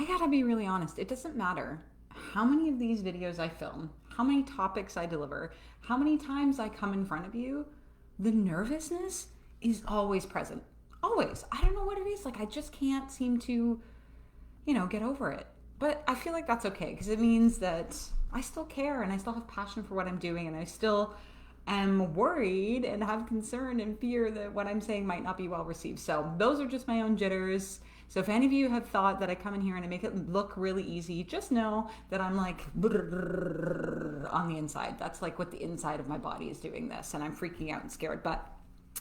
I gotta be really honest. It doesn't matter how many of these videos I film, how many topics I deliver, how many times I come in front of you, the nervousness is always present. Always. I don't know what it is. Like, I just can't seem to, get over it. But I feel like that's okay because it means that I still care and I still have passion for what I'm doing and I still am worried and have concern and fear that what I'm saying might not be well received. So those are just my own jitters. So if any of you have thought that I come in here and I make it look really easy, just know that I'm like on the inside. That's like what the inside of my body is doing this, and I'm freaking out and scared. But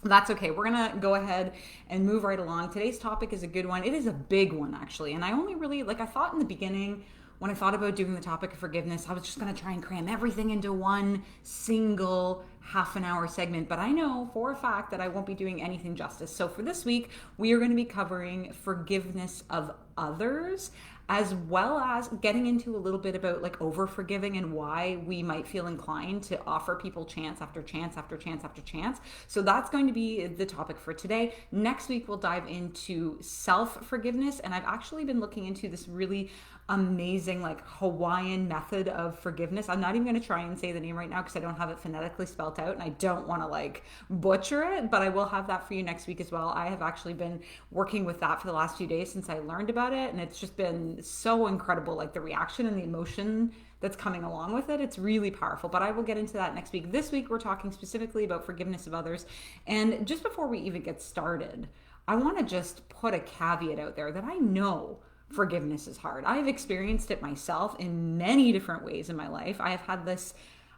that's okay. We're going to go ahead and move right along. Today's topic is a good one. It is a big one, actually. And I only really, I thought in the beginning, when I thought about doing the topic of forgiveness, I was just going to try and cram everything into one single half an hour segment. But I know for a fact that I won't be doing anything justice. So for this week, we are going to be covering forgiveness of others, as well as getting into a little bit about like over forgiving and why we might feel inclined to offer people chance after chance after chance after chance. So that's going to be the topic for today. Next week, we'll dive into self forgiveness. And I've actually been looking into this really amazing like Hawaiian method of forgiveness. I'm not even going to try and say the name right now because I don't have it phonetically spelt out and I don't want to like butcher it, but I will have that for you next week as well. I have actually been working with that for the last few days since I learned about it, and it's just been so incredible, like the reaction and the emotion that's coming along with it. It's really powerful, but I will get into that next week. This week we're talking specifically about forgiveness of others. And just before we even get started, I want to just put a caveat out there that I know forgiveness is hard. I've experienced it myself in many different ways in my life. I have had this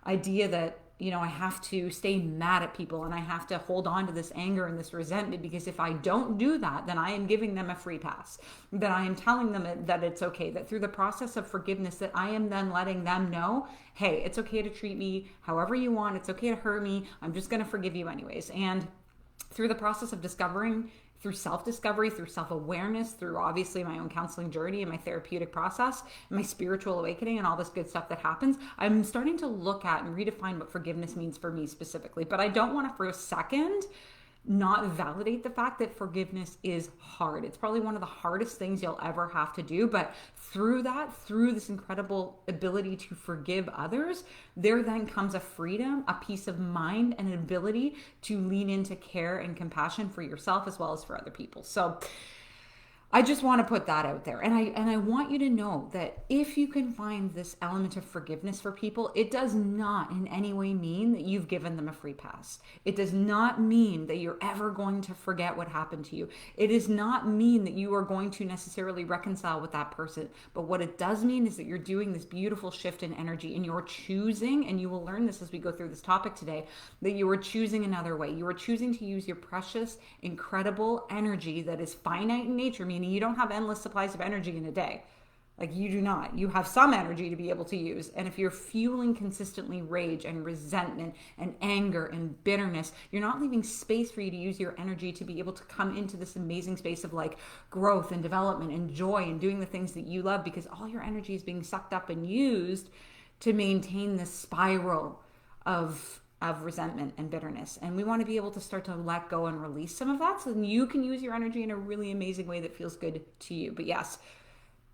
idea that, I have to stay mad at people and I have to hold on to this anger and this resentment because if I don't do that, then I am giving them a free pass. That I am telling them that it's okay. That through the process of forgiveness, that I am then letting them know, hey, it's okay to treat me however you want. It's okay to hurt me. I'm just going to forgive you anyways. And through the process of discovering, through self-discovery, through self-awareness, through obviously my own counseling journey and my therapeutic process and my spiritual awakening and all this good stuff that happens, I'm starting to look at and redefine what forgiveness means for me specifically. But I don't want to for a second not validate the fact that forgiveness is hard. It's probably one of the hardest things you'll ever have to do. But through this incredible ability to forgive others, there then comes a freedom, a peace of mind, and an ability to lean into care and compassion for yourself as well as for other people. So I just want to put that out there. And I want you to know that if you can find this element of forgiveness for people, it does not in any way mean that you've given them a free pass. It does not mean that you're ever going to forget what happened to you. It does not mean that you are going to necessarily reconcile with that person. But what it does mean is that you're doing this beautiful shift in energy and you're choosing, and you will learn this as we go through this topic today, that you are choosing another way. You are choosing to use your precious, incredible energy that is finite in nature, meaning you don't have endless supplies of energy in a day. Like you do not. You have some energy to be able to use. And if you're fueling consistently rage and resentment and anger and bitterness, you're not leaving space for you to use your energy to be able to come into this amazing space of like growth and development and joy and doing the things that you love, because all your energy is being sucked up and used to maintain this spiral of resentment and bitterness. And we want to be able to start to let go and release some of that so then you can use your energy in a really amazing way that feels good to you. But yes,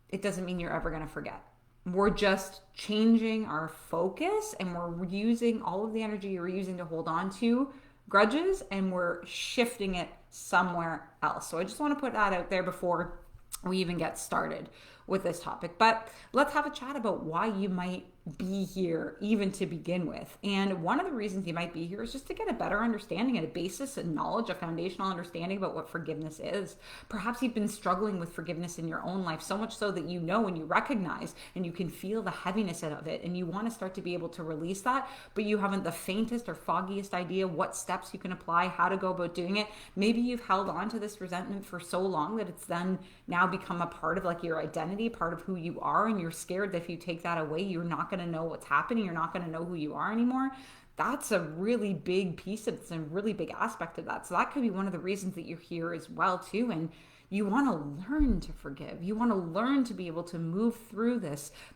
it doesn't mean you're ever going to forget. We're just changing our focus and we're using all of the energy you're using to hold on to grudges and we're shifting it somewhere else. So I just want to put that out there before we even get started with this topic. But let's have a chat about why you might be here even to begin with. And one of the reasons you might be here is just to get a better understanding and a basis and knowledge, a foundational understanding about what forgiveness is. Perhaps you've been struggling with forgiveness in your own life, so much so that you know and you recognize and you can feel the heaviness of it and you want to start to be able to release that, but you haven't the faintest or foggiest idea what steps you can apply, how to go about doing it. Maybe you've held on to this resentment for so long that it's then now become a part of like your identity, part of who you are, and you're scared that if you take that away, you're not going to know what's happening. You're not going to know who you are anymore. That's a really big piece of it, a really big aspect of that. So that could be one of the reasons that you're here as well too. And you want to learn to forgive. You want to learn to be able to move through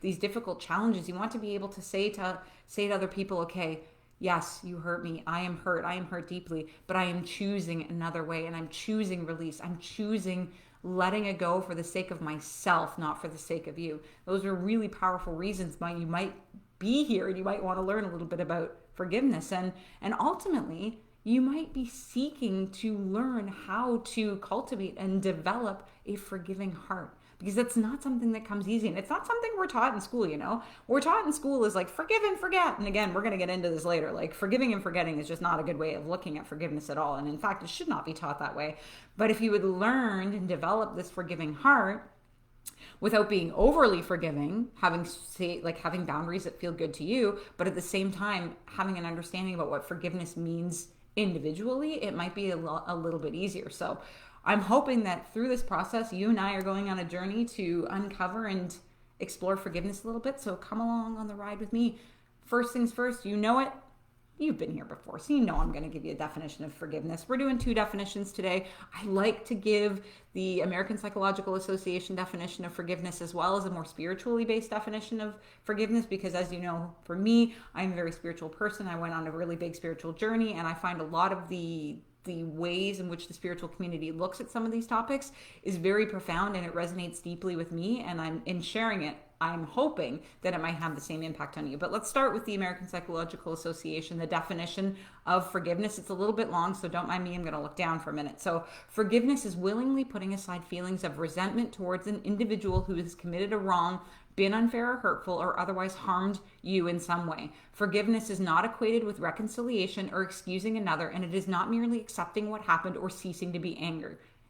these difficult challenges. You want to be able to say to other people, okay, yes, you hurt me. I am hurt. I am hurt deeply, but I am choosing another way and I'm choosing release. I'm choosing letting it go for the sake of myself, not for the sake of you. Those are really powerful reasons why you might be here and you might want to learn a little bit about forgiveness. And ultimately, you might be seeking to learn how to cultivate and develop a forgiving heart, because it's not something that comes easy, and it's not something we're taught in school. We're taught in school is like forgive and forget, and again, we're going to get into this later. Like, forgiving and forgetting is just not a good way of looking at forgiveness at all, and in fact, it should not be taught that way. But if you would learn and develop this forgiving heart without being overly forgiving, having boundaries that feel good to you, but at the same time having an understanding about what forgiveness means individually, it might be a little bit easier. So I'm hoping that through this process, you and I are going on a journey to uncover and explore forgiveness a little bit. So come along on the ride with me. First things first, you know it. You've been here before, so you know I'm going to give you a definition of forgiveness. We're doing 2 definitions today. I like to give the American Psychological Association definition of forgiveness as well as a more spiritually based definition of forgiveness, because as you know, for me, I'm a very spiritual person. I went on a really big spiritual journey, and I find a lot of the ways in which the spiritual community looks at some of these topics is very profound, and it resonates deeply with me, and in sharing it, I'm hoping that it might have the same impact on you. But let's start with the American Psychological Association, the definition of forgiveness. It's a little bit long, so don't mind me. I'm going to look down for a minute. So forgiveness is willingly putting aside feelings of resentment towards an individual who has committed a wrong, been unfair or hurtful, or otherwise harmed you in some way. Forgiveness is not equated with reconciliation or excusing another, and it is not merely accepting what happened or ceasing to be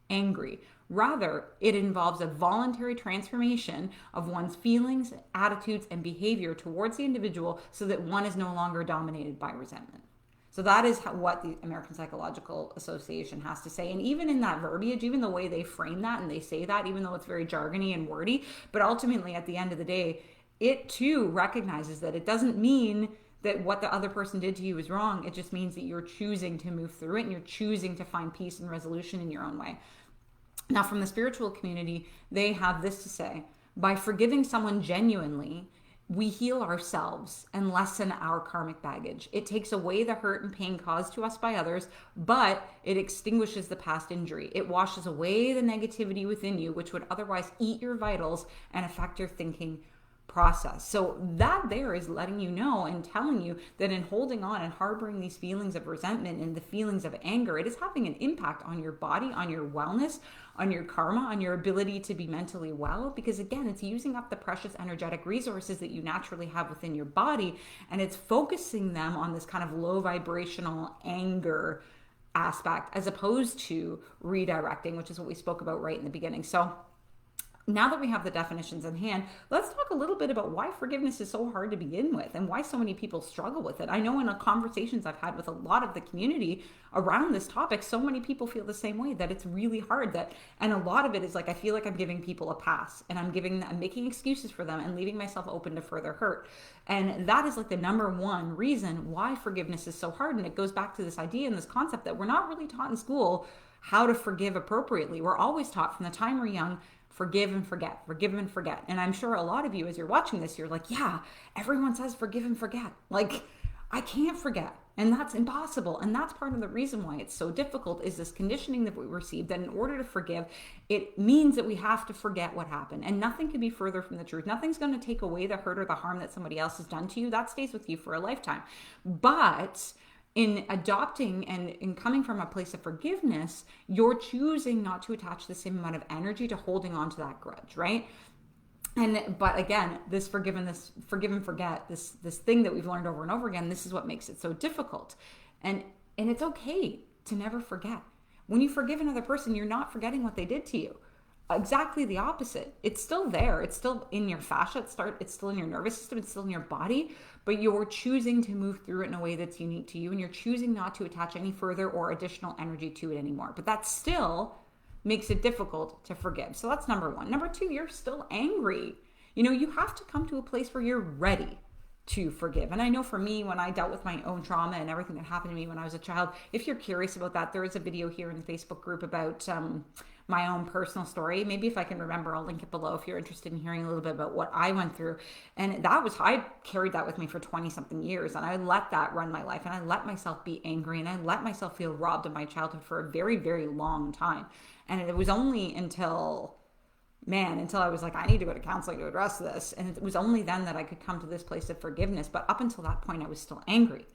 angry. Rather, it involves a voluntary transformation of one's feelings, attitudes, and behavior towards the individual so that one is no longer dominated by resentment. So that is what the American Psychological Association has to say. And even in that verbiage, even the way they frame that and they say that, even though it's very jargony and wordy, but ultimately at the end of the day, it too recognizes that it doesn't mean that what the other person did to you is wrong. It just means that you're choosing to move through it and you're choosing to find peace and resolution in your own way. Now, from the spiritual community, they have this to say: by forgiving someone genuinely, we heal ourselves and lessen our karmic baggage. It takes away the hurt and pain caused to us by others, but it extinguishes the past injury. It washes away the negativity within you, which would otherwise eat your vitals and affect your thinking process. So that there is letting you know and telling you that in holding on and harboring these feelings of resentment and the feelings of anger, it is having an impact on your body, on your wellness, on your karma, on your ability to be mentally well, because again, it's using up the precious energetic resources that you naturally have within your body, and it's focusing them on this kind of low vibrational anger aspect as opposed to redirecting, which is what we spoke about right in the beginning. So now that we have the definitions in hand, let's talk a little bit about why forgiveness is so hard to begin with and why so many people struggle with it. I know in the conversations I've had with a lot of the community around this topic, so many people feel the same way, that it's really hard, and a lot of it is like, I feel like I'm giving people a pass and I'm making excuses for them and leaving myself open to further hurt. And that is like the number one reason why forgiveness is so hard. And it goes back to this idea and this concept that we're not really taught in school how to forgive appropriately. We're always taught from the time we're young, forgive and forget, forgive and forget. And I'm sure a lot of you, as you're watching this, you're like, yeah, everyone says forgive and forget. Like, I can't forget. And that's impossible. And that's part of the reason why it's so difficult, is this conditioning that we received that in order to forgive, it means that we have to forget what happened. And nothing can be further from the truth. Nothing's going to take away the hurt or the harm that somebody else has done to you. That stays with you for a lifetime. But in adopting and in coming from a place of forgiveness, you're choosing not to attach the same amount of energy to holding on to that grudge, right? But again, this forgive and forget, this thing that we've learned over and over again, this is what makes it so difficult. And it's okay to never forget. When you forgive another person, you're not forgetting what they did to you. Exactly the opposite. It's still there. It's still in your fascia. It's still in your nervous system. It's still in your body, but you're choosing to move through it in a way that's unique to you, and you're choosing not to attach any further or additional energy to it anymore. But that still makes it difficult to forgive. So that's number one. Number two, you're still angry. You have to come to a place where you're ready to forgive. And I know for me, when I dealt with my own trauma and everything that happened to me when I was a child, if you're curious about that, there is a video here in the Facebook group about my own personal story. Maybe if I can remember, I'll link it below if you're interested in hearing a little bit about what I went through. And I carried that with me for 20 something years, and I let that run my life, and I let myself be angry, and I let myself feel robbed of my childhood for a very, very long time. And it was only until I was like, I need to go to counseling to address this. And it was only then that I could come to this place of forgiveness. But up until that point, I was still angry.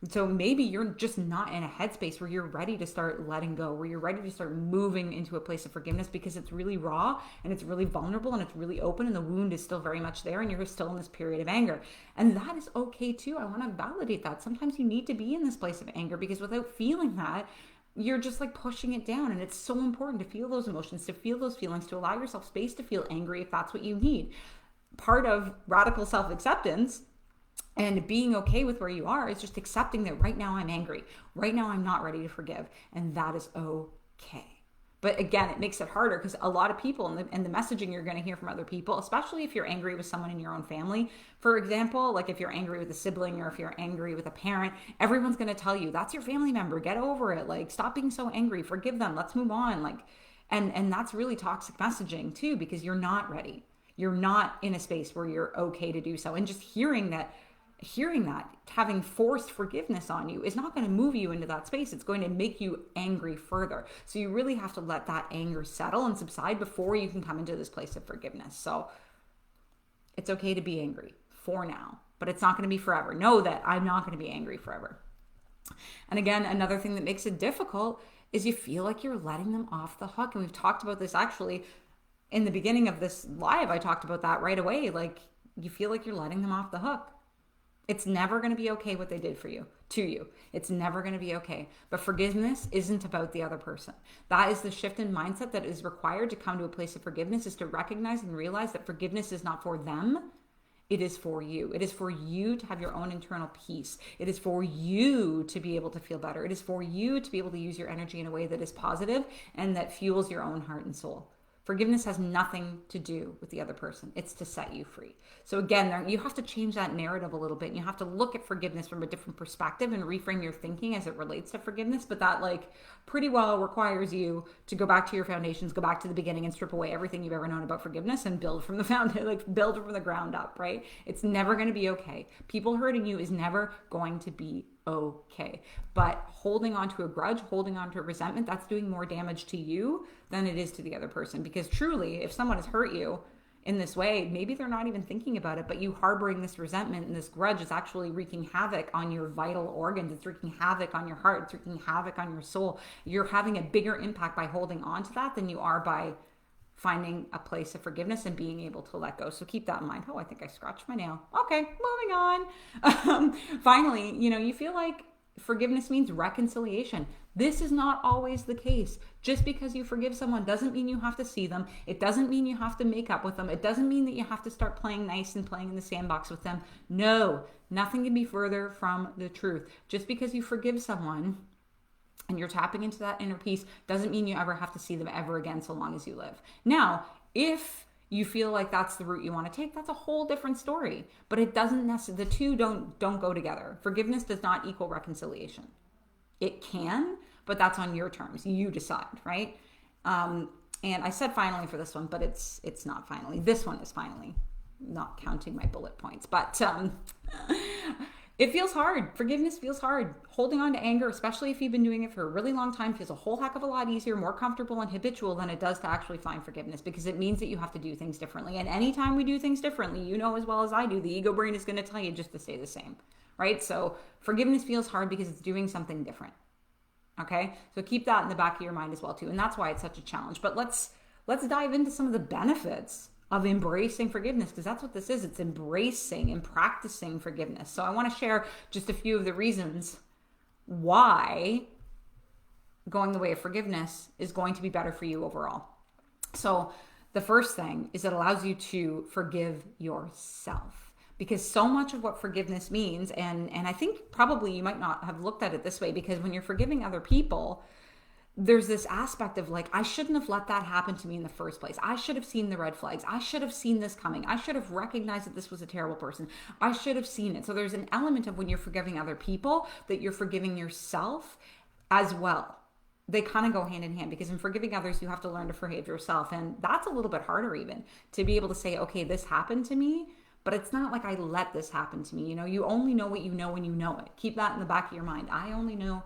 So maybe you're just not in a headspace where you're ready to start letting go, where you're ready to start moving into a place of forgiveness, because it's really raw and it's really vulnerable and it's really open, and the wound is still very much there, and you're still in this period of anger. And that is okay too. I want to validate that. Sometimes you need to be in this place of anger, because without feeling that, you're just like pushing it down. And it's so important to feel those emotions, to feel those feelings, to allow yourself space to feel angry if that's what you need. Part of radical self-acceptance and being okay with where you are is just accepting that right now I'm angry. Right now I'm not ready to forgive. And that is okay. But again, it makes it harder, because a lot of people and the messaging you're going to hear from other people, especially if you're angry with someone in your own family, for example, like if you're angry with a sibling or if you're angry with a parent, everyone's going to tell you, that's your family member, get over it. Like, stop being so angry, forgive them, let's move on. Like, and that's really toxic messaging too, because you're not ready. You're not in a space where you're okay to do so. And just hearing that, having forced forgiveness on you is not going to move you into that space. It's going to make you angry further. So you really have to let that anger settle and subside before you can come into this place of forgiveness. So it's okay to be angry for now, but it's not going to be forever. Know that I'm not going to be angry forever. And again, another thing that makes it difficult is you feel like you're letting them off the hook. And we've talked about this actually in the beginning of this live. I talked about that right away. Like, you feel like you're letting them off the hook. It's never going to be okay what they did to you. It's never going to be okay. But forgiveness isn't about the other person. That is the shift in mindset that is required to come to a place of forgiveness, is to recognize and realize that forgiveness is not for them. It is for you. It is for you to have your own internal peace. It is for you to be able to feel better. It is for you to be able to use your energy in a way that is positive and that fuels your own heart and soul. Forgiveness has nothing to do with the other person. It's to set you free. So again, you have to change that narrative a little bit, and you have to look at forgiveness from a different perspective and reframe your thinking as it relates to forgiveness. But that pretty well requires you to go back to your foundations, go back to the beginning, and strip away everything you've ever known about forgiveness and build from the build from the ground up, right? It's never going to be okay. People hurting you is never going to be okay. But holding on to a grudge, holding on to a resentment, that's doing more damage to you than it is to the other person. Because truly, if someone has hurt you in this way, maybe they're not even thinking about it, but you harboring this resentment and this grudge is actually wreaking havoc on your vital organs. It's wreaking havoc on your heart. It's wreaking havoc on your soul. You're having a bigger impact by holding on to that than you are by finding a place of forgiveness and being able to let go. So keep that in mind. Oh, I think I scratched my nail. Okay, moving on. Finally, you feel like forgiveness means reconciliation. This is not always the case. Just because you forgive someone doesn't mean you have to see them. It doesn't mean you have to make up with them. It doesn't mean that you have to start playing nice and playing in the sandbox with them. No, nothing can be further from the truth. Just because you forgive someone and you're tapping into that inner peace doesn't mean you ever have to see them ever again so long as you live. Now, if you feel like that's the route you want to take, that's a whole different story. But it doesn't necessarily, the two don't go together. Forgiveness does not equal reconciliation. It can, but that's on your terms. You decide, right? And I said finally for this one, but it's not finally. This one is finally, not counting my bullet points. But it feels hard. Forgiveness feels hard. Holding on to anger, especially if you've been doing it for a really long time, feels a whole heck of a lot easier, more comfortable and habitual than it does to actually find forgiveness, because it means that you have to do things differently. And anytime we do things differently, you know as well as I do, the ego brain is going to tell you just to stay the same, right? So forgiveness feels hard because it's doing something different. Okay? So keep that in the back of your mind as well too. And that's why it's such a challenge. But let's dive into some of the benefits of embracing forgiveness, because that's what this is. It's embracing and practicing forgiveness. So I want to share just a few of the reasons why going the way of forgiveness is going to be better for you overall. So the first thing is it allows you to forgive yourself. Because so much of what forgiveness means, and I think probably you might not have looked at it this way, because when you're forgiving other people, there's this aspect of I shouldn't have let that happen to me in the first place. I should have seen the red flags. I should have seen this coming. I should have recognized that this was a terrible person. I should have seen it. So there's an element of when you're forgiving other people that you're forgiving yourself as well. they kind of go hand in hand, because in forgiving others, you have to learn to forgive yourself. And that's a little bit harder, even to be able to say, okay, this happened to me, but it's not like I let this happen to me. You know, you only know what you know when you know it. Keep that in the back of your mind. I only knew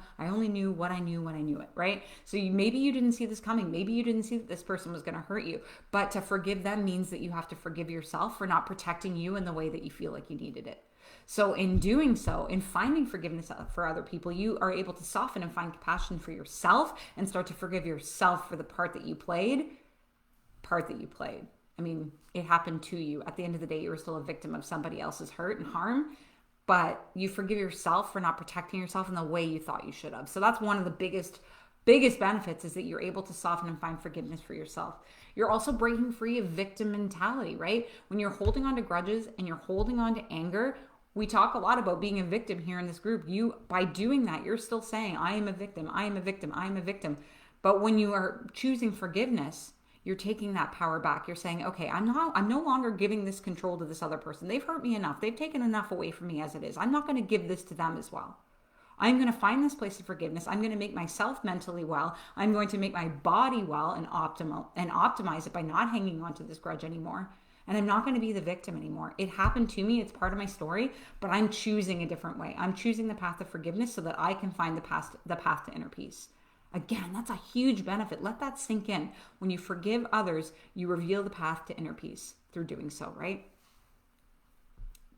what I knew when I knew it, right? So maybe you didn't see this coming. Maybe you didn't see that this person was going to hurt you. But to forgive them means that you have to forgive yourself for not protecting you in the way that you feel like you needed it. So in doing so, in finding forgiveness for other people, you are able to soften and find compassion for yourself and start to forgive yourself for the part that you played. I mean, it happened to you. At the end of the day, you were still a victim of somebody else's hurt and harm, but you forgive yourself for not protecting yourself in the way you thought you should have. So that's one of the biggest benefits, is that you're able to soften and find forgiveness for yourself. You're also breaking free of victim mentality, right? When you're holding on to grudges and you're holding on to anger, we talk a lot about being a victim here in this group. By doing that, you're still saying, I am a victim, I am a victim, I am a victim. But when you are choosing forgiveness, you're taking that power back. You're saying, okay, I'm no longer giving this control to this other person. They've hurt me enough. They've taken enough away from me as it is. I'm not going to give this to them as well. I'm going to find this place of forgiveness. I'm going to make myself mentally well. I'm going to make my body well and optimize it by not hanging on to this grudge anymore. And I'm not going to be the victim anymore. It happened to me. It's part of my story, but I'm choosing a different way. I'm choosing the path of forgiveness so that I can find the path to inner peace. Again, that's a huge benefit. Let that sink in. When you forgive others, you reveal the path to inner peace through doing so, right?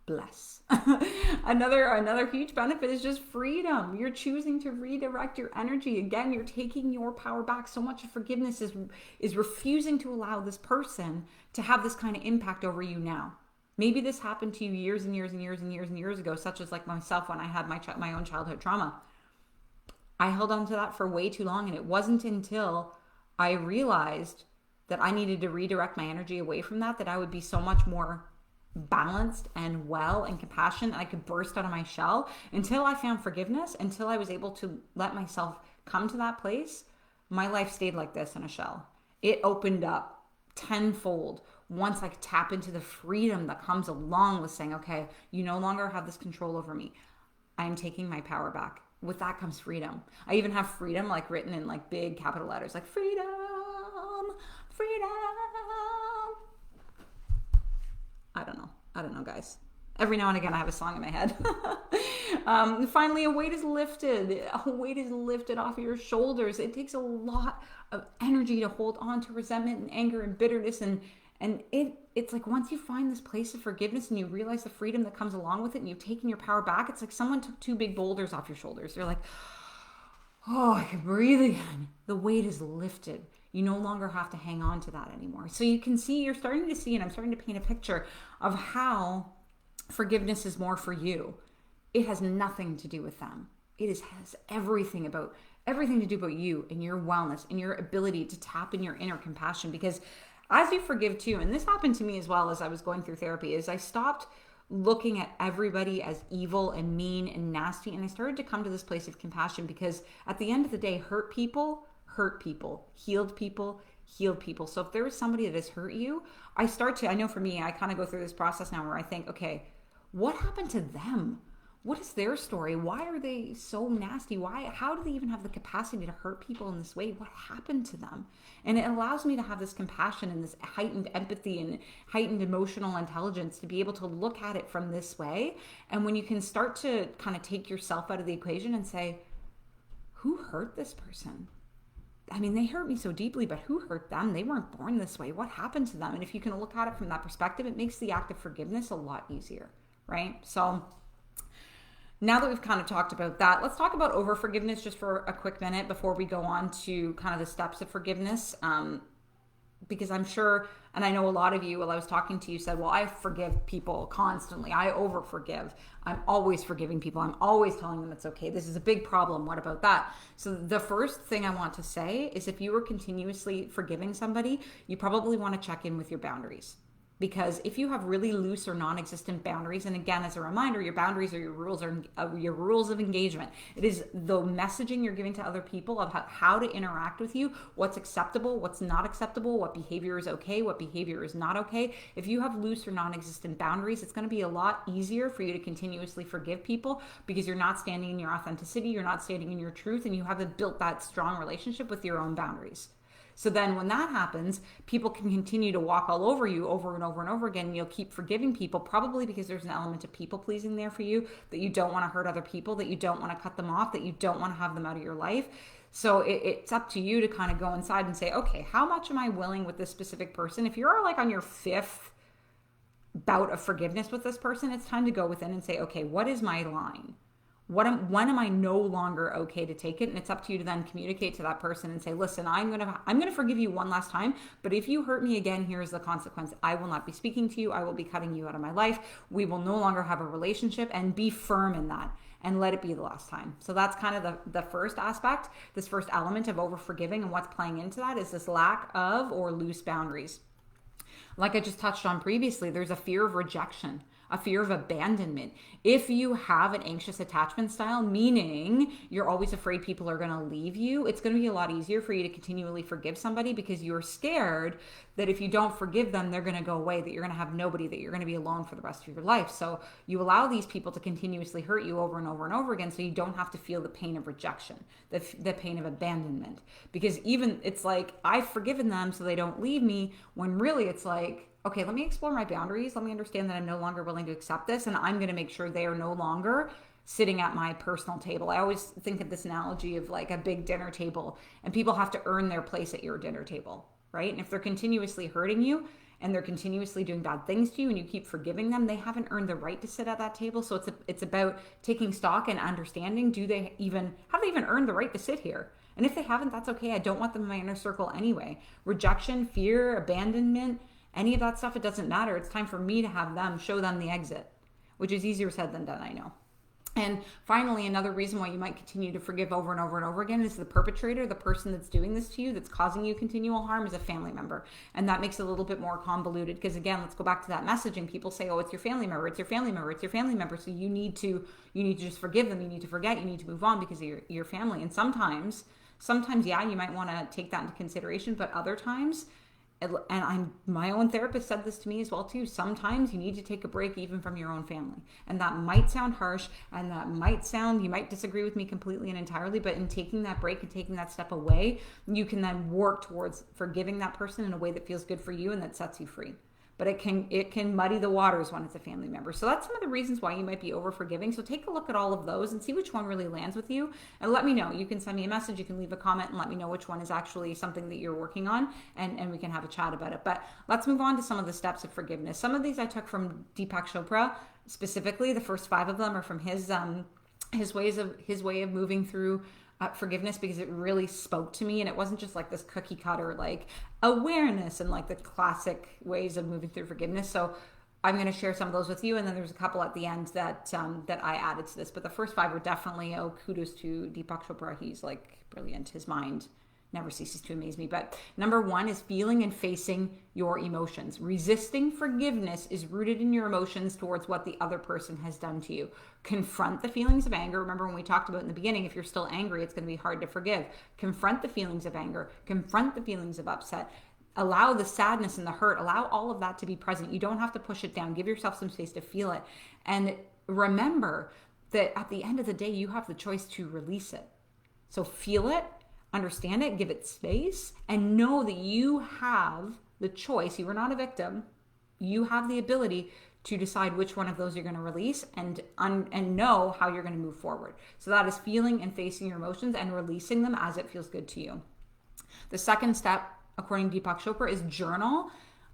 Bless. Another huge benefit is just freedom. You're choosing to redirect your energy. Again, you're taking your power back. So much of forgiveness is refusing to allow this person to have this kind of impact over you now. Maybe this happened to you years and years and years and years and years ago, such as like myself when I had my own childhood trauma. I held on to that for way too long, and it wasn't until I realized that I needed to redirect my energy away from that I would be so much more balanced and well and compassionate. I could burst out of my shell. Until I found forgiveness, until I was able to let myself come to that place, my life stayed like this in a shell. It opened up tenfold once I could tap into the freedom that comes along with saying, okay, you no longer have this control over me. I am taking my power back. With that comes freedom. I even have freedom like written in like big capital letters, like freedom. I don't know, guys. Every now and again, I have a song in my head. Finally, a weight is lifted. A weight is lifted off of your shoulders. It takes a lot of energy to hold on to resentment and anger and bitterness, and it's like once you find this place of forgiveness and you realize the freedom that comes along with it, and you've taken your power back, it's like someone took two big boulders off your shoulders. You're like, oh, I can breathe again. The weight is lifted. You no longer have to hang on to that anymore. So you're starting to see, and I'm starting to paint a picture of how forgiveness is more for you. It has nothing to do with them. Has everything to do about you and your wellness and your ability to tap in your inner compassion. Because as you forgive too, and this happened to me as well as I was going through therapy, is I stopped looking at everybody as evil and mean and nasty, and I started to come to this place of compassion, because at the end of the day, hurt people, healed people, healed people. So if there is somebody that has hurt you, I know for me, I kind of go through this process now where I think, okay, what happened to them? What is their story? Why are they so nasty? How do they even have the capacity to hurt people in this way? What happened to them? And it allows me to have this compassion and this heightened empathy and heightened emotional intelligence to be able to look at it from this way. And when you can start to kind of take yourself out of the equation and say, who hurt this person? I mean, they hurt me so deeply, but who hurt them? They weren't born this way. What happened to them? And if you can look at it from that perspective, it makes the act of forgiveness a lot easier, right? So now that we've kind of talked about that, let's talk about over forgiveness just for a quick minute before we go on to kind of the steps of forgiveness. Because I'm sure, and I know a lot of you, while I was talking to you, said, well, I forgive people constantly. I over forgive. I'm always forgiving people. I'm always telling them it's okay. This is a big problem. What about that? So the first thing I want to say is, if you are continuously forgiving somebody, you probably want to check in with your boundaries. Because if you have really loose or non-existent boundaries, and again, as a reminder, your boundaries are your rules of engagement. It is the messaging you're giving to other people of how to interact with you, what's acceptable, what's not acceptable, what behavior is okay, what behavior is not okay. If you have loose or non-existent boundaries, it's going to be a lot easier for you to continuously forgive people because you're not standing in your authenticity, you're not standing in your truth, and you haven't built that strong relationship with your own boundaries. So then when that happens, people can continue to walk all over you over and over and over again. And you'll keep forgiving people, probably because there's an element of people pleasing there for you, that you don't want to hurt other people, that you don't want to cut them off, that you don't want to have them out of your life. So it's up to you to kind of go inside and say, okay, how much am I willing with this specific person? If you're like on your fifth bout of forgiveness with this person, it's time to go within and say, okay, what is my line? When am I no longer okay to take it? And it's up to you to then communicate to that person and say, listen, I'm gonna forgive you one last time, but if you hurt me again, here's the consequence. I will not be speaking to you. I will be cutting you out of my life. We will no longer have a relationship, and be firm in that and let it be the last time. So that's kind of the first aspect, this first element of over forgiving, and what's playing into that is this lack of or loose boundaries. Like I just touched on previously, there's a fear of rejection, a fear of abandonment. If you have an anxious attachment style, meaning you're always afraid people are going to leave you, it's going to be a lot easier for you to continually forgive somebody because you're scared that if you don't forgive them, they're going to go away, that you're going to have nobody, that you're going to be alone for the rest of your life. So you allow these people to continuously hurt you over and over and over again, so you don't have to feel the pain of rejection, the pain of abandonment. Because even it's like, I've forgiven them so they don't leave me, when really it's like, okay, let me explore my boundaries. Let me understand that I'm no longer willing to accept this, and I'm going to make sure they are no longer sitting at my personal table. I always think of this analogy of like a big dinner table, and people have to earn their place at your dinner table, right? And if they're continuously hurting you and they're continuously doing bad things to you and you keep forgiving them, they haven't earned the right to sit at that table. So it's about taking stock and understanding, have they even earned the right to sit here? And if they haven't, that's okay. I don't want them in my inner circle anyway. Rejection, fear, abandonment, any of that stuff, it doesn't matter. It's time for me to have them, show them the exit, which is easier said than done, I know. And finally, another reason why you might continue to forgive over and over and over again is the perpetrator, the person that's doing this to you, that's causing you continual harm, is a family member. And that makes it a little bit more convoluted because, again, let's go back to that messaging. People say, oh, it's your family member, it's your family member, it's your family member. So you need to just forgive them. You need to forget. You need to move on because of your family. And sometimes, yeah, you might want to take that into consideration, but other times, and my own therapist said this to me as well too, sometimes you need to take a break even from your own family. And that might sound harsh, and you might disagree with me completely and entirely, but in taking that break and taking that step away, you can then work towards forgiving that person in a way that feels good for you and that sets you free. But it can muddy the waters when it's a family member. So that's some of the reasons why you might be over forgiving. So take a look at all of those and see which one really lands with you, and let me know. You can send me a message, you can leave a comment and let me know which one is actually something that you're working on, and we can have a chat about it. But let's move on to some of the steps of forgiveness. Some of these I took from Deepak Chopra. Specifically, the first 5 of them are from his way of moving through forgiveness, because it really spoke to me, and it wasn't just like this cookie cutter like awareness and like the classic ways of moving through forgiveness. So I'm going to share some of those with you, and then there's a couple at the end that I added to this. But the first 5 were definitely, kudos to Deepak Chopra. He's like brilliant. His mind never ceases to amaze me. But number 1 is feeling and facing your emotions. Resisting forgiveness is rooted in your emotions towards what the other person has done to you. Confront the feelings of anger. Remember when we talked about in the beginning, if you're still angry, it's going to be hard to forgive. Confront the feelings of anger. Confront the feelings of upset. Allow the sadness and the hurt. Allow all of that to be present. You don't have to push it down. Give yourself some space to feel it. And remember that at the end of the day, you have the choice to release it. So feel it, understand it, give it space, and know that you have the choice. You are not a victim. You have the ability to decide which one of those you're going to release, and know how you're going to move forward. So that is feeling and facing your emotions and releasing them as it feels good to you. The second step, according to Deepak Chopra, is journal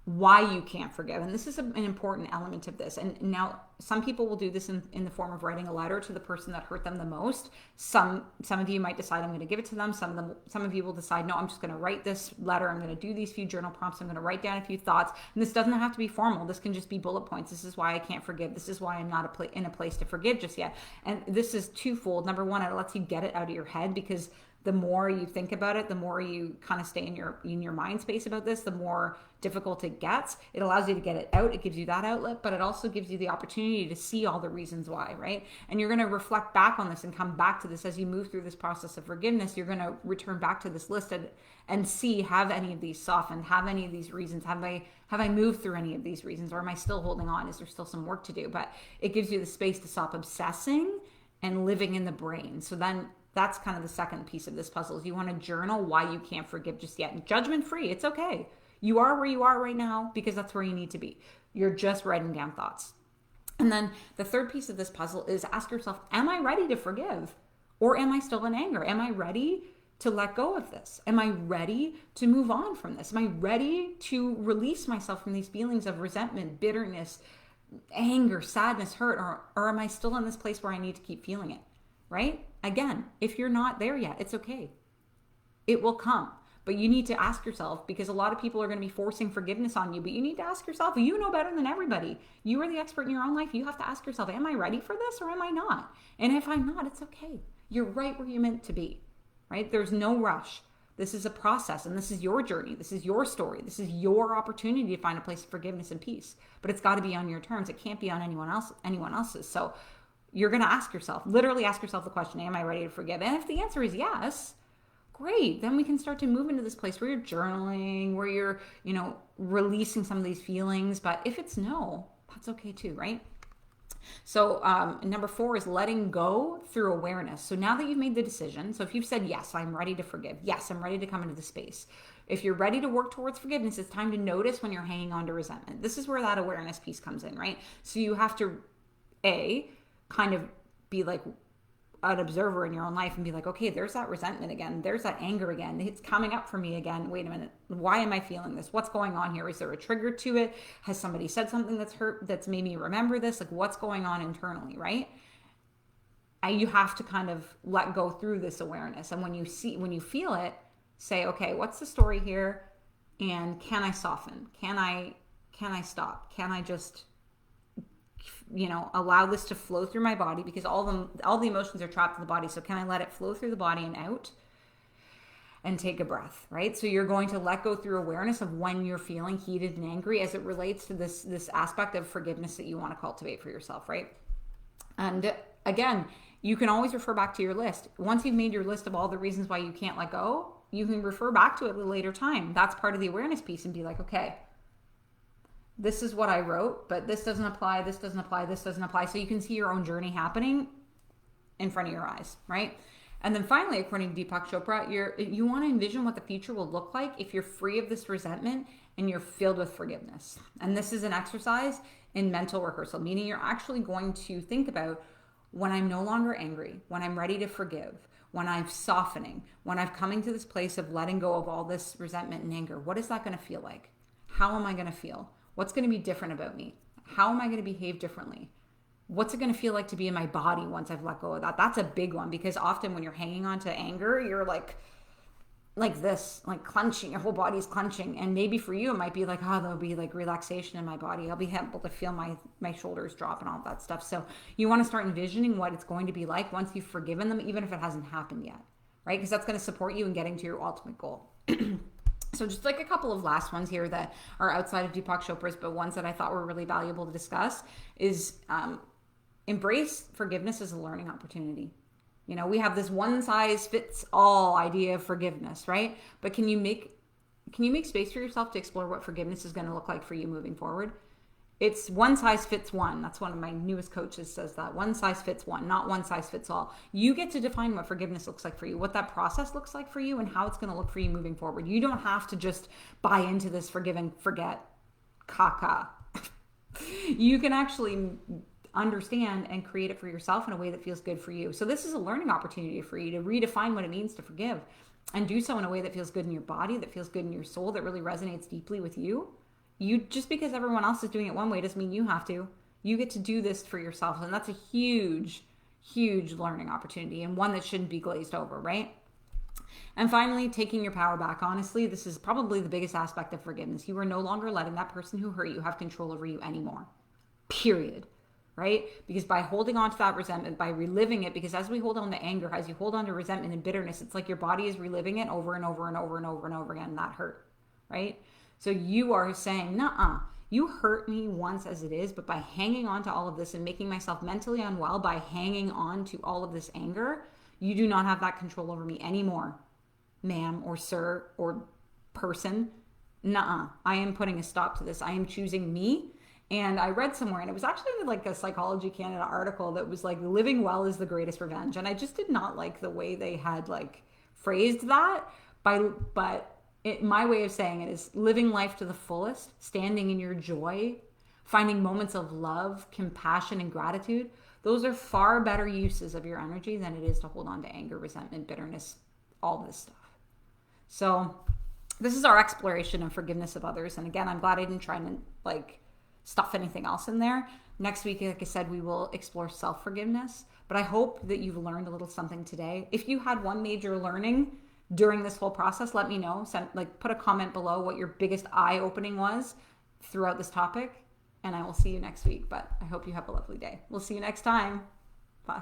why you can't forgive. And this is an important element of this. And now some people will do this in the form of writing a letter to the person that hurt them the most. Some of you might decide I'm going to give it to them. Some of you will decide, no, I'm just going to write this letter. I'm going to do these few journal prompts. I'm going to write down a few thoughts. And this doesn't have to be formal. This can just be bullet points. This is why I can't forgive. This is why I'm not in a place to forgive just yet. And this is twofold. Number 1, it lets you get it out of your head, because The more you think about it, the more you kind of stay in your mind space about this, the more difficult it gets. It allows you to get it out. It gives you that outlet, but it also gives you the opportunity to see all the reasons why, right? And you're going to reflect back on this and come back to this as you move through this process of forgiveness. You're going to return back to this list and see, have any of these softened? Have any of these reasons? Have I moved through any of these reasons, or am I still holding on? Is there still some work to do? But it gives you the space to stop obsessing and living in the brain. So then that's kind of the second piece of this puzzle, is you want to journal why you can't forgive just yet. Judgment free. It's okay. You are where you are right now because that's where you need to be. You're just writing down thoughts. And then the third piece of this puzzle is ask yourself, am I ready to forgive? Or am I still in anger? Am I ready to let go of this? Am I ready to move on from this? Am I ready to release myself from these feelings of resentment, bitterness, anger, sadness, hurt? Or am I still in this place where I need to keep feeling it? Right? Again, if you're not there yet, it's okay. It will come. But you need to ask yourself, because a lot of people are going to be forcing forgiveness on you, but you need to ask yourself, you know better than everybody. You are the expert in your own life. You have to ask yourself, am I ready for this or am I not? And if I'm not, it's okay. You're right where you're meant to be, right? There's no rush. This is a process, and this is your journey. This is your story. This is your opportunity to find a place of forgiveness and peace. But it's got to be on your terms. It can't be on anyone else's. So you're going to ask yourself, literally ask yourself the question, am I ready to forgive? And if the answer is yes, great. Then we can start to move into this place where you're journaling, where you're, releasing some of these feelings. But if it's no, that's okay too, right? So number 4 is letting go through awareness. So now that you've made the decision, so if you've said, yes, I'm ready to forgive. Yes, I'm ready to come into the space. If you're ready to work towards forgiveness, it's time to notice when you're hanging on to resentment. This is where that awareness piece comes in, right? So you have to, kind of be like an observer in your own life and be like, okay, there's that resentment again. There's that anger again. It's coming up for me again. Wait a minute. Why am I feeling this? What's going on here? Is there a trigger to it? Has somebody said something that's hurt, that's made me remember this? Like, what's going on internally, right? And you have to kind of let go through this awareness. And when you feel it, say, okay, what's the story here? And can I soften? Can I stop? Can I just allow this to flow through my body, because all the emotions are trapped in the body. So can I let it flow through the body and out and take a breath, right? So you're going to let go through awareness of when you're feeling heated and angry as it relates to this aspect of forgiveness that you want to cultivate for yourself, right? And again, you can always refer back to your list. Once you've made your list of all the reasons why you can't let go, you can refer back to it at a later time. That's part of the awareness piece, and be like, okay, this is what I wrote, but this doesn't apply, this doesn't apply, this doesn't apply. So you can see your own journey happening in front of your eyes, right? And then finally, according to Deepak Chopra, you want to envision what the future will look like if you're free of this resentment and you're filled with forgiveness. And this is an exercise in mental rehearsal, meaning you're actually going to think about, when I'm no longer angry, when I'm ready to forgive, when I'm softening, when I'm coming to this place of letting go of all this resentment and anger, what is that going to feel like? How am I going to feel? What's going to be different about me? How am I going to behave differently? What's it going to feel like to be in my body once I've let go of that? That's a big one, because often when you're hanging on to anger, you're like this, like clenching, your whole body's clenching. And maybe for you, it might be like, there'll be like relaxation in my body. I'll be able to feel my shoulders drop and all that stuff. So you want to start envisioning what it's going to be like once you've forgiven them, even if it hasn't happened yet, right? Because that's going to support you in getting to your ultimate goal. So just like a couple of last ones here that are outside of Deepak Chopra's, but ones that I thought were really valuable to discuss is embrace forgiveness as a learning opportunity. We have this one size fits all idea of forgiveness, right? But can you make space for yourself to explore what forgiveness is going to look like for you moving forward? It's one size fits one. That's one of my newest coaches says that. One size fits one, not one size fits all. You get to define what forgiveness looks like for you, what that process looks like for you, and how it's going to look for you moving forward. You don't have to just buy into this forgive and forget caca. You can actually understand and create it for yourself in a way that feels good for you. So this is a learning opportunity for you to redefine what it means to forgive, and do so in a way that feels good in your body, that feels good in your soul, that really resonates deeply with you. Just because everyone else is doing it one way doesn't mean you have to. You get to do this for yourself. And that's a huge, huge learning opportunity, and one that shouldn't be glazed over, right? And finally, taking your power back. Honestly, this is probably the biggest aspect of forgiveness. You are no longer letting that person who hurt you have control over you anymore. Period. right? Because by holding on to that resentment, by reliving it, because as we hold on to anger, as you hold on to resentment and bitterness, it's like your body is reliving it over and over and over and over and over again. That hurt, right? So you are saying, nah, you hurt me once as it is, but by hanging on to all of this and making myself mentally unwell by hanging on to all of this anger, you do not have that control over me anymore, ma'am or sir or person. Nuh-uh. I am putting a stop to this. I am choosing me. And I read somewhere, and it was actually like a Psychology Canada article that was like, living well is the greatest revenge. And I just did not like the way they had like phrased that. My way of saying it is living life to the fullest, standing in your joy, finding moments of love, compassion, and gratitude. Those are far better uses of your energy than it is to hold on to anger, resentment, bitterness, all this stuff. So this is our exploration of forgiveness of others. And again, I'm glad I didn't try and like stuff anything else in there. Next week, like I said, we will explore self-forgiveness. But I hope that you've learned a little something today. If you had one major learning during this whole process, let me know. Put a comment below what your biggest eye-opening was throughout this topic. And I will see you next week. But I hope you have a lovely day. We'll see you next time. Bye.